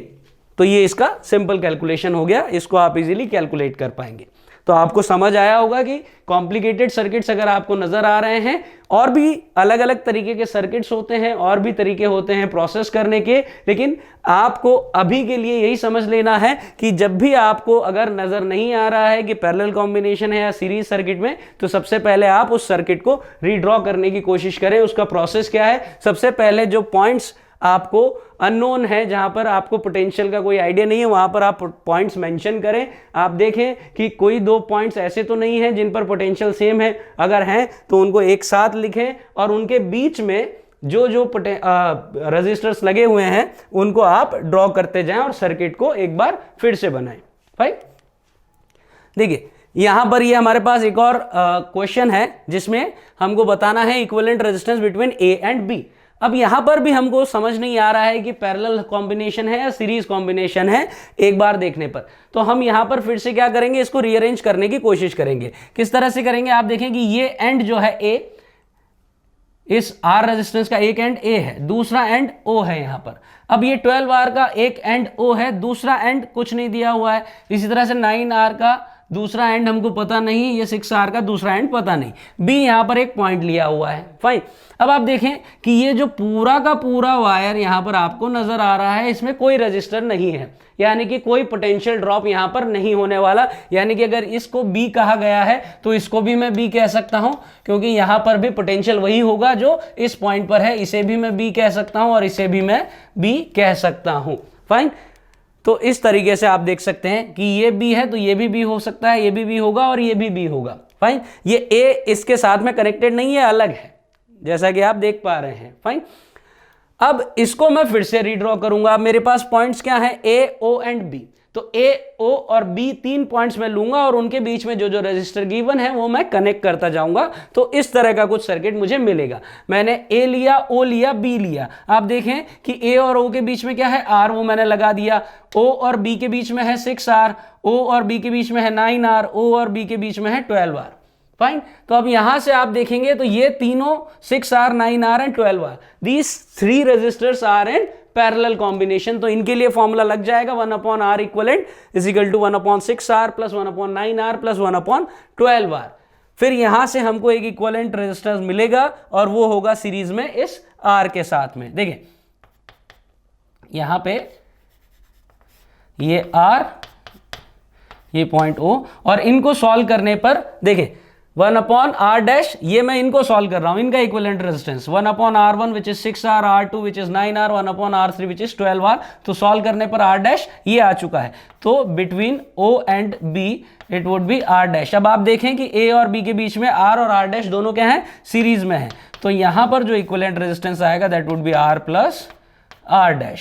तो ये इसका सिंपल कैलकुलेशन हो गया, इसको आप इजीली कैलकुलेट कर पाएंगे। तो आपको समझ आया होगा कि कॉम्प्लिकेटेड सर्किट्स अगर आपको नजर आ रहे हैं, और भी अलग अलग तरीके के सर्किट्स होते हैं, और भी तरीके होते हैं प्रोसेस करने के, लेकिन आपको अभी के लिए यही समझ लेना है कि जब भी आपको अगर नजर नहीं आ रहा है कि पैरेलल कॉम्बिनेशन है या सीरीज सर्किट में, तो सबसे पहले आप उस सर्किट को रीड्रॉ करने की कोशिश करें। उसका प्रोसेस क्या है, सबसे पहले जो पॉइंट्स आपको अननोन है, जहां पर आपको पोटेंशियल का कोई आइडिया नहीं है, वहां पर आप पॉइंट्स मेंशन करें। आप देखें कि कोई दो पॉइंट्स ऐसे तो नहीं है जिन पर पोटेंशियल सेम है, अगर हैं तो उनको एक साथ लिखें, और उनके बीच में जो जो रजिस्टर्स लगे हुए हैं उनको आप ड्रॉ करते जाएं और सर्किट को एक बार फिर से बनाएं। राइट, देखिए यहां पर ये हमारे पास एक और क्वेश्चन है जिसमें हमको बताना है equivalent resistance between A and B. अब यहां पर भी हमको समझ नहीं आ रहा है कि पैरेलल कॉम्बिनेशन है या सीरीज कॉम्बिनेशन है एक बार देखने पर, तो हम यहां पर फिर से क्या करेंगे, इसको रीअरेंज करने की कोशिश करेंगे। किस तरह से करेंगे, आप देखें कि ये एंड जो है ए, इस आर रेजिस्टेंस का एक एंड ए है, दूसरा एंड ओ है यहां पर। अब ये 12R का एक एंड ओ है, दूसरा एंड कुछ नहीं दिया हुआ है। इसी तरह से 9R का दूसरा एंड हमको पता नहीं, ये 6R का दूसरा एंड पता नहीं, बी यहां पर एक पॉइंट लिया हुआ है। फाइन, अब आप देखें कि ये जो पूरा का पूरा वायर यहां पर आपको नजर आ रहा है, इसमें कोई रजिस्टर नहीं है, यानी कि कोई पोटेंशियल ड्रॉप यहां पर नहीं होने वाला। यानी कि अगर इसको बी कहा गया है तो इसको भी मैं बी कह सकता हूं, क्योंकि यहां पर भी पोटेंशियल वही होगा जो इस पॉइंट पर है। इसे भी मैं बी कह सकता हूं और इसे भी मैं बी कह सकता हूं। फाइन, तो इस तरीके से आप देख सकते हैं कि ये बी है तो ये भी हो सकता है, ये भी होगा और ये भी होगा। फाइन, ये ए इसके साथ में कनेक्टेड नहीं है, अलग है, जैसा कि आप देख पा रहे हैं। फाइन, अब इसको मैं फिर से रीड्रॉ करूंगा। अब मेरे पास पॉइंट्स क्या हैं, ए, ओ एंड बी। तो ए, ओ और बी तीन पॉइंट्स मैं लूंगा और उनके बीच में जो जो रजिस्टर गिवन है वो मैं कनेक्ट करता जाऊंगा, तो इस तरह का कुछ सर्किट मुझे मिलेगा। मैंने ए लिया, ओ लिया, बी लिया। आप देखें कि ए और ओ के बीच में क्या है, आर, वो मैंने लगा दिया। ओ और बी के बीच में है 6R, ओ और बी के बीच में है 9R, ओ और बी के बीच में है 12R। फाइन, तो अब यहां से आप देखेंगे तो ये तीनों 6R, 9R and 12R, these three resistors are in parallel combination. तो इनके लिए फॉर्मूला लग जाएगा 1/R equivalent is equal to 1/6R plus 1/9R plus 1/12R। फिर यहां से हमको एक इक्विवेलेंट रेजिस्टेंस मिलेगा और वो होगा सीरीज में इस R के साथ में। देखिए यहां पे ये R, ये पॉइंट O, और इनको सॉल्व करने पर देखिए 1/R', ये मैं इनको सॉल्व कर रहा हूं, इनका equivalent resistance 1/R1 which is 6R, R2 which is 9R, 1/R3 which is 12R। तो सॉल्व करने पर R' ये आ चुका है। तो between O and B it would be R'। अब आप देखें कि A और B के बीच में R और R' दोनों क्या हैं, सीरीज में है। तो यहां पर जो इक्विवेलेंट रेजिस्टेंस आएगा that would be R plus R'।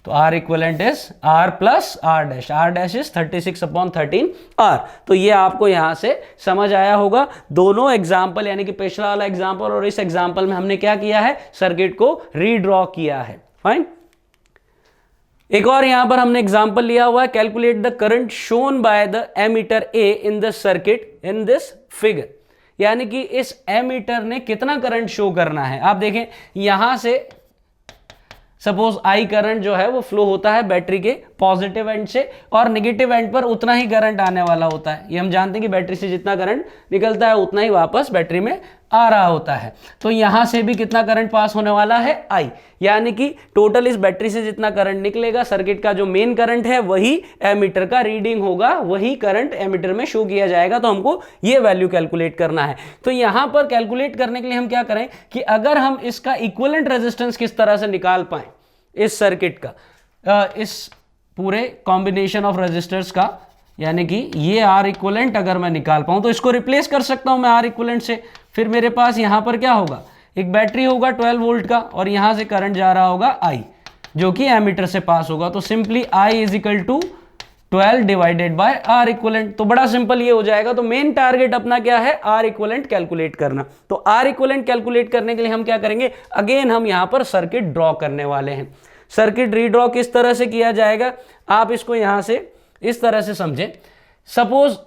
तो R equivalent is R plus R'। R' is 36/13R। तो ये आपको यहां से समझ आया होगा। दोनों एग्जाम्पल यानी कि पिछला वाला एग्जाम्पल और इस एग्जाम्पल में हमने क्या किया है, सर्किट को रीड्रॉ किया है। फाइन। एक और यहां पर हमने एग्जाम्पल लिया हुआ है, calculate the current shown by the ammeter A in the circuit in this figure. यानी कि इस एमीटर ने कितना करंट शो करना है। आप देखें यहां से सपोज I करंट जो है वो फ्लो होता है बैटरी के पॉजिटिव एंड से, और नेगेटिव एंड पर उतना ही करंट आने वाला होता है। ये हम जानते हैं कि बैटरी से जितना करंट निकलता है उतना ही वापस बैटरी में आ रहा होता है। तो यहां से भी कितना करंट पास होने वाला है, I। यानी कि टोटल इस बैटरी से जितना करंट निकलेगा, सर्किट का जो मेन करंट है वही एमीटर का रीडिंग होगा, वही करंट एमीटर में शो किया जाएगा। तो हमको ये वैल्यू कैलकुलेट करना है। तो यहां पर कैलकुलेट करने के लिए हम क्या करें कि अगर हम इसका इक्विवेलेंट रेजिस्टेंस किस तरह से निकाल पाए इस सर्किट का, इस पूरे कॉम्बिनेशन ऑफ रेजिस्टर्स का, यानी कि ये R इक्विवेलेंट अगर मैं निकाल पाऊं तो इसको रिप्लेस कर सकता हूं मैं R इक्विवेलेंट से। फिर मेरे पास यहां पर क्या होगा, एक बैटरी होगा 12 वोल्ट का और यहां से करंट जा रहा होगा I जो कि एमीटर से पास होगा। तो simply I is equal to 12 divided by R equivalent. तो बड़ा सिंपल ये हो जाएगा। तो मेन टारगेट अपना क्या है, R इक्विवेलेंट कैलकुलेट करना। तो R इक्विवेलेंट कैलकुलेट करने के लिए हम क्या करेंगे, अगेन हम यहां पर सर्किट ड्रॉ करने वाले हैं। सर्किट रीड्रॉ किस तरह से किया जाएगा, आप इसको यहां से इस तरह से समझें। सपोज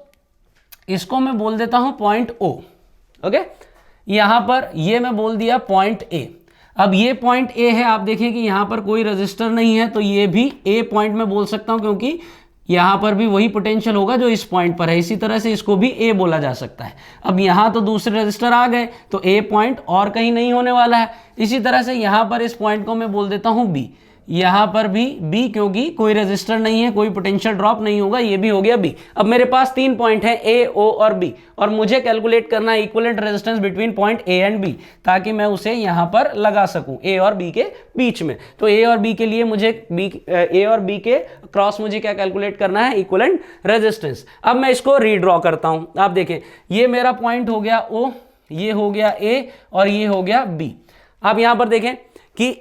इसको मैं बोल देता हूं पॉइंट O, ओके। यहां पर ये मैं बोल दिया पॉइंट A। अब ये पॉइंट A है, आप देखिए कि यहां पर कोई रजिस्टर नहीं है, तो ये भी A पॉइंट में बोल सकता हूं क्योंकि यहां पर भी वही पोटेंशियल होगा जो इस पॉइंट पर है। इसी तरह से इसको भी A बोला जा सकता है। अब यहां तो दूसरे रजिस्टर आ गए तो A पॉइंट और कहीं नहीं होने वाला है। इसी तरह से यहां पर इस पॉइंट को मैं बोल देता हूं B। यहां पर भी B क्योंकि कोई रेजिस्टर नहीं है, कोई पोटेंशियल ड्रॉप नहीं होगा, ये भी हो गया B। अब मेरे पास 3 पॉइंट हैं A, O और B, और मुझे कैलकुलेट करना है equivalent resistance between point A and B ताकि मैं उसे यहां पर लगा सकूं A और B के बीच में। तो A और B के लिए मुझे A और B के क्रॉस मुझे क्या कैलकुलेट करना है, इक्विवेलेंट रेजिस्टेंस। अब मैं इसको रीड्रॉ करता हूं। आप देखें ये मेरा पॉइंट हो गया O, ये हो गया A और ये हो गया B। आप यहां पर देखें कि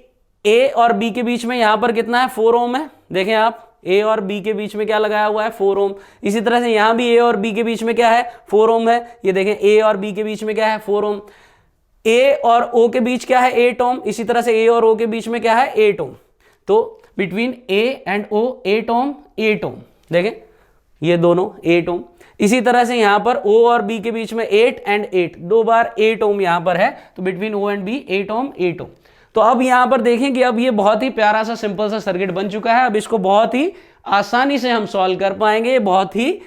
A और B के बीच में यहां पर कितना है, 4 ओम है। देखें आप A और B के बीच में क्या लगाया हुआ है, 4 ओम। इसी तरह से यहां भी A और B के बीच में क्या है, 4 ओम है। ये देखें A और B के बीच में क्या है, 4 ओम। A और O के बीच क्या है, 8 ओम। इसी तरह से A और O के बीच में क्या है, 8 ओम। तो बिटवीन A एंड O 8 ओम 8 ओम। देखें ये दोनों 8 ओम। इसी तरह से यहां पर O और B के बीच में 8 एंड 8, 2 बार 8 ओम यहां पर है। तो बिटवीन O एंड B 8 ओम 8 ओम। तो अब यहां पर देखें कि अब ये बहुत ही प्यारा सा सिंपल सा सर्किट बन चुका है। अब इसको बहुत ही आसानी से हम सॉल्व कर पाएंगे, बहुत ही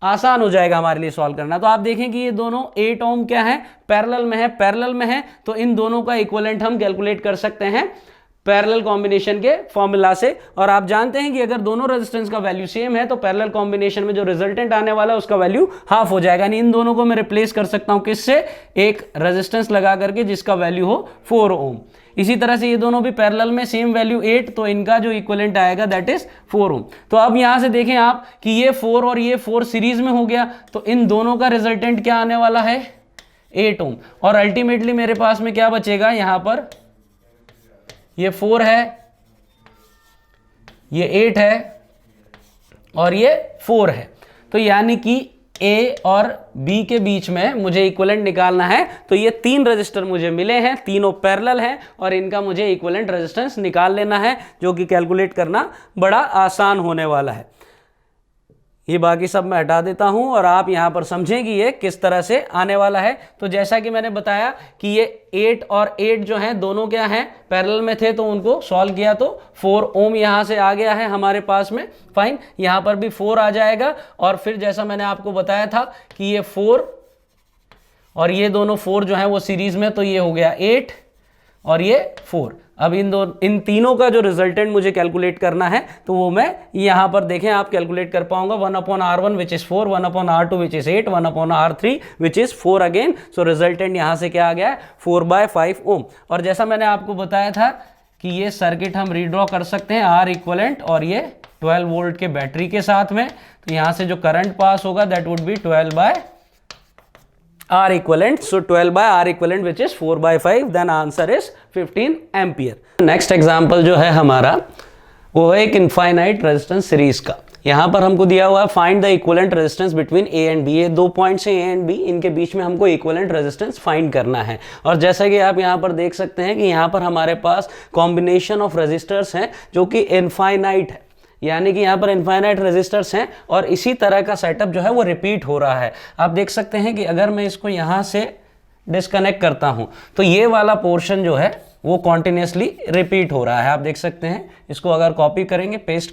आसान हो जाएगा हमारे लिए सॉल्व करना। तो आप देखें कि ये दोनों 8 ओम क्या है, पैरेलल में है। पैरेलल में है तो इन दोनों का इक्विवेलेंट हम कैलकुलेट कर सकते हैं पैरेलल कॉम्बिनेशन के फॉर्मूला से। और आप जानते हैं कि अगर दोनों रेजिस्टेंस का वैल्यू सेम है तो पैरेलल कॉम्बिनेशन में जो रिजल्टेंट आने वाला है उसका वैल्यू हाफ हो जाएगा। यानी इन दोनों को मैं रिप्लेस कर सकता हूं किससे, एक रेजिस्टेंस लगा करके जिसका वैल्यू हो 4 ओम। इसी तरह से ये दोनों भी पैरेलल में सेम वैल्यू 8, तो इनका जो इक्विवेलेंट आएगा दैट इज 4 ओम। तो अब यहां से देखें आप कि ये 4 और ये 4 सीरीज में हो गया, तो इन दोनों का रिजल्टेंट क्या आने वाला है, 8 ओम। और अल्टीमेटली मेरे पास में क्या बचेगा, यहां पर ये 4 है, ये 8 है और ये 4 है। तो यानी कि A और B के बीच में मुझे इक्विवेलेंट निकालना है। तो ये 3 रजिस्टर मुझे मिले हैं, तीनों पैरेलल हैं और इनका मुझे इक्विवेलेंट रेजिस्टेंस निकाल लेना है, जो कि कैलकुलेट करना बड़ा आसान होने वाला है। ये बाकी सब मैं हटा देता हूं और आप यहां पर समझें कि ये किस तरह से आने वाला है। तो जैसा कि मैंने बताया कि ये 8 और 8 जो हैं दोनों क्या हैं, पैरेलल में थे, तो उनको सॉल्व किया तो 4 ओम यहां से आ गया है हमारे पास में। फाइन, यहां पर भी 4 आ जाएगा। और फिर जैसा मैंने आपको बताया था कि ये 4 और ये दोनों 4 जो है वो सीरीज में, तो ये हो गया 8 और ये 4। अब इन तीनों का जो रिजल्टेंट मुझे कैलकुलेट करना है तो वो मैं यहाँ पर देखें आप कैलकुलेट कर पाऊंगा। 1/R1 which is 4, 1/R2 which is 8, 1/R3 which is 4 again. So resultant यहाँ से क्या आ गया है 4/5 ओम। और जैसा मैंने आपको बताया था कि ये सर्किट हम रीड्रॉ कर सकते हैं R इक्वलेंट और ये 12 वोल्ट के बैटरी के साथ में। तो यहाँ से जो करंट पास होगा that would be 12/R equivalent. So 12/R equivalent which is 4/5, then answer is 15 ampere. Next example जो है हमारा वो है एक इनफाइनाइट रेजिस्टेंस सीरीज का। यहाँ पर हमको दिया हुआ है find the equivalent resistance between A and B. ये 2 पॉइंट्स हैं ए एंड बी, इनके बीच में हमको इक्विवेलेंट रेजिस्टेंस फाइंड करना है। और जैसा कि आप यहाँ पर देख सकते हैं कि यहाँ पर हमारे पास कॉम्बिनेशन ऑफ रेजिस्टर्स हैं जो कि इनफाइनाइट है, यानी कि यहाँ पर इनफाइनाइट रेजिस्टर्स हैं और इसी तरह का सेटअप जो है वो रिपीट हो रहा है। आप देख सकते हैं कि अगर मैं इसको यहाँ से डिस्कनेक्ट करता हूँ तो ये वाला पोर्शन जो है वो कॉन्टिन्यूसली रिपीट हो रहा है। आप देख सकते हैं, इसको अगर कॉपी करेंगे, पेस्ट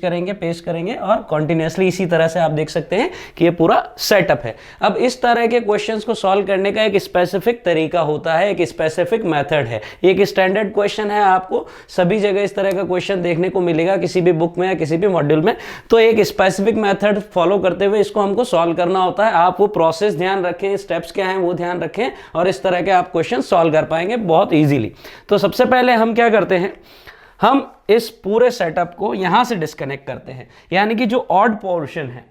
करेंगे और कॉन्टिन्यूसली इसी तरह से आप देख सकते हैं कि ये पूरा सेटअप है। अब इस तरह के क्वेश्चंस को सॉल्व करने का एक स्पेसिफिक तरीका होता है, एक स्पेसिफिक मेथड है। एक स्टैंडर्ड क्वेश्चन है, आपको सभी जगह इस तरह का क्वेश्चन देखने को मिलेगा किसी भी बुक में या किसी भी मॉड्यूल में। तो एक स्पेसिफिक मेथड फॉलो करते हुए इसको हमको सॉल्व करना होता है। आप वो प्रोसेस ध्यान रखें, स्टेप्स क्या हैं वो ध्यान रखें और इस तरह के आप क्वेश्चन सॉल्व कर पाएंगे बहुत ईजिली। तो सबसे पहले हम क्या करते हैं, हम इस पूरे सेटअप को यहां से डिस्कनेक्ट करते हैं, यानी कि जो ऑड पोर्शन है,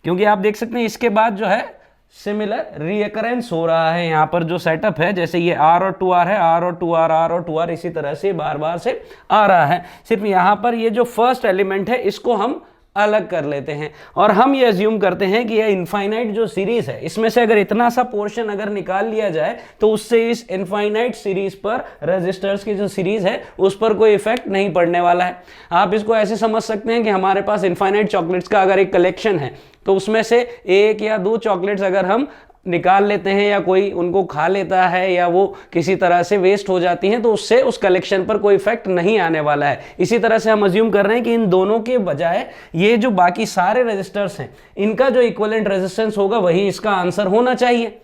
क्योंकि आप देख सकते हैं इसके बाद जो है सिमिलर रिकरेंस हो रहा है। यहां पर जो सेटअप है, जैसे ये R और 2R है, R और 2R, R और 2R, इसी तरह से बार बार से आ रहा है। सिर्फ यहां पर ये जो फर्स्ट एलिमेंट है इसको हम अलग कर लेते हैं और हम ये अज्यूम करते हैं कि ये इनफाइनाइट जो सीरीज है इसमें से अगर इतना सा पोर्शन अगर निकाल लिया जाए तो उससे इस इनफाइनाइट सीरीज पर, रेजिस्टर्स की जो सीरीज है उस पर कोई इफेक्ट नहीं पड़ने वाला है। आप इसको ऐसे समझ सकते हैं कि हमारे पास इनफाइनाइट चॉकलेट्स का अगर एक कलेक्शन है तो उसमें से 1 या 2 चॉकलेट्स अगर हम निकाल लेते हैं या कोई उनको खा लेता है या वो किसी तरह से वेस्ट हो जाती हैं तो उससे उस कलेक्शन पर कोई इफेक्ट नहीं आने वाला है। इसी तरह से हम अज्यूम कर रहे हैं कि इन दोनों के बजाय ये जो बाकी सारे रेजिस्टर्स हैं इनका जो इक्विवेलेंट रेजिस्टेंस होगा वही इसका आंसर होना चाहिए।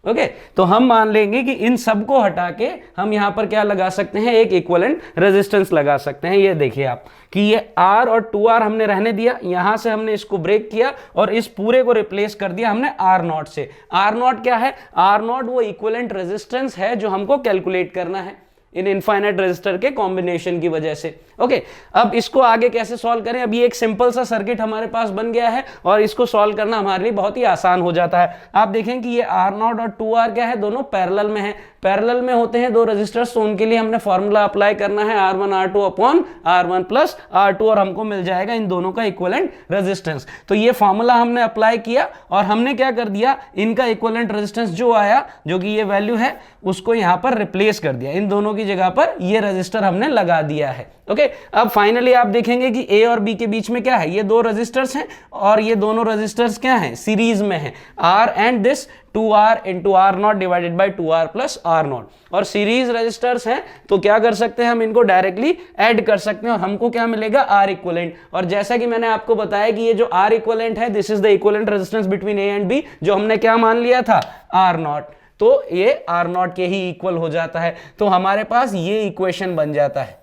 ओके, तो हम मान लेंगे कि इन सबको हटा के हम यहां पर क्या लगा सकते हैं, एक इक्विवेलेंट रेजिस्टेंस लगा सकते हैं। ये देखिए आप कि ये R और 2R हमने रहने दिया, यहां से हमने इसको ब्रेक किया और इस पूरे को रिप्लेस कर दिया हमने R0 से। R0 क्या है, R0 वो इक्विवेलेंट रेजिस्टेंस है जो हमको कैलकुलेट करना है इन इनफाइनाइट रेजिस्टर के कॉम्बिनेशन की वजह से। ओके, अब इसको आगे कैसे सॉल्व करें। अब ये एक सिंपल सा सर्किट हमारे पास बन गया है और इसको सॉल्व करना हमारे लिए बहुत ही आसान हो जाता है। आप देखें कि ये R0 और 2R क्या है, दोनों पैरेलल में है। पैरेलल में होते हैं दो रेजिस्टर्स, तो उनके लिए हमने फॉर्मूला अप्लाई करना है R1 R2 upon R1 plus R2 और हमको मिल जाएगा इन दोनों का इक्विवेलेंट रेजिस्टेंस। तो ये फॉर्मूला हमने अप्लाई किया और हमने क्या कर दिया, इनका इक्विवेलेंट रेजिस्टेंस जो आया, जो कि ये वैल्यू है, उसको यहां पर रिप्लेस कर दिया। इन दोनों की जगह पर ये रेजिस्टर हमने लगा दिया है। ओके, अब फाइनली आप देखेंगे कि ए और बी के बीच में क्या है, ये 2 रेजिस्टर्स हैं और ये दोनों रेजिस्टर्स क्या हैं, सीरीज में हैं। R and this 2R into R0 divided by 2R plus R0, और सीरीज रेजिस्टर्स हैं तो क्या कर सकते हैं, हम इनको डायरेक्टली ऐड कर सकते हैं और हमको क्या मिलेगा, R इक्विवेलेंट। और जैसा कि मैंने आपको बताया कि ये जो R इक्विवेलेंट है, this is the equivalent resistance between A and B, जो हमने क्या मान लिया था, R0, तो ये R0 के ही इक्वल हो जाता है। तो हमारे पास ये इक्वेशन बन जाता है।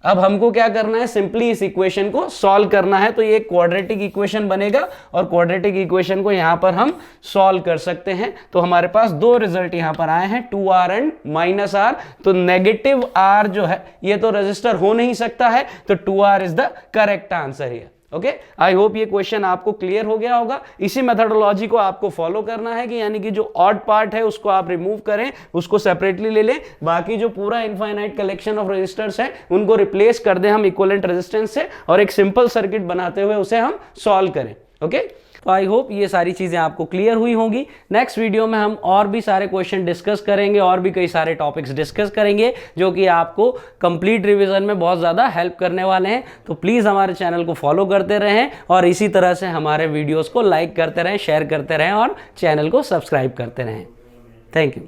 अब हमको क्या करना है, सिंपली इस इक्वेशन को सॉल्व करना है। तो ये क्वाड्रेटिक इक्वेशन बनेगा और क्वाड्रेटिक इक्वेशन को यहां पर हम सॉल्व कर सकते हैं। तो हमारे पास 2 रिजल्ट यहां पर आए हैं, 2R एंड -R। तो नेगेटिव R जो है ये तो रेजिस्टर हो नहीं सकता है, तो 2R is the correct answer here. Okay, I hope ये क्वेश्चन आपको क्लियर हो गया होगा। इसी मेथोडोलॉजी को आपको फॉलो करना है कि यानी कि जो ऑड पार्ट है उसको आप रिमूव करें, उसको सेपरेटली ले लें, बाकी जो पूरा इनफाइनाइट कलेक्शन ऑफ रेजिस्टर्स है उनको रिप्लेस कर दें हम इक्विवेलेंट रेजिस्टेंस से और एक सिंपल सर्किट बनाते हुए उसे हम सॉल्व करें। ओके, तो आई होप ये सारी चीज़ें आपको क्लियर हुई होंगी। नेक्स्ट वीडियो में हम और भी सारे क्वेश्चन डिस्कस करेंगे और भी कई सारे टॉपिक्स डिस्कस करेंगे जो कि आपको कंप्लीट रिवीजन में बहुत ज़्यादा हेल्प करने वाले हैं। तो प्लीज़ हमारे चैनल को फॉलो करते रहें और इसी तरह से हमारे वीडियोज़ को लाइक करते रहें, शेयर करते रहें और चैनल को सब्सक्राइब करते रहें। Thank you.